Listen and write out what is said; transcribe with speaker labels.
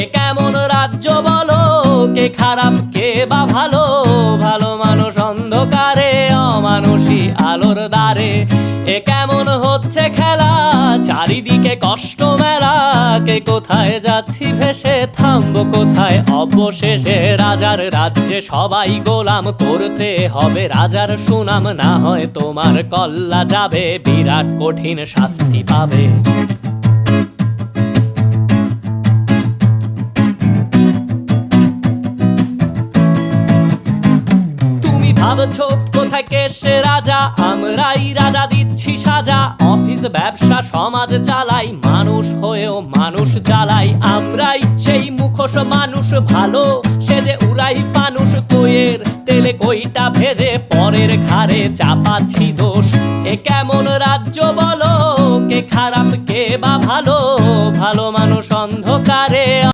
Speaker 1: এ কেমন রাজ্য বলো, কে খারাপ কে বা ভালো? ভালো মানুষ অন্ধকারে, অমানুষী আলোর দ্বারে। এ কেমন হচ্ছে খেলা, চারিদিকে কষ্ট মেলা। কে কোথায় যাচ্ছি ভেসে, থামবো কোথায় অবশেষে? রাজার রাজ্যে সবাই গোলাম, করতে হবে রাজার সুনাম। না হয় তোমার কল্লা যাবে, বিরাট কঠিন শাস্তি পাবে। ভাবছো কোথায় কে সে রাজা, আমরাই রাজা দিচ্ছি সাজা। অফিস ব্যবসা সমাজ চালাই, মানুষ হয়েও মানুষ জ্বালাই। আমরাই সেই মুখোশ মানুষ ভালো, সে যে উড়াই ফানুষ। কইয়ের তেলে কইটা ভেজে পরের ঘাড়ে চাপাচ্ছি দোষ। এ কেমন রাজ্য বলো, কে খারাপ কে বা ভালো? ভালো মানুষ অন্ধকারে।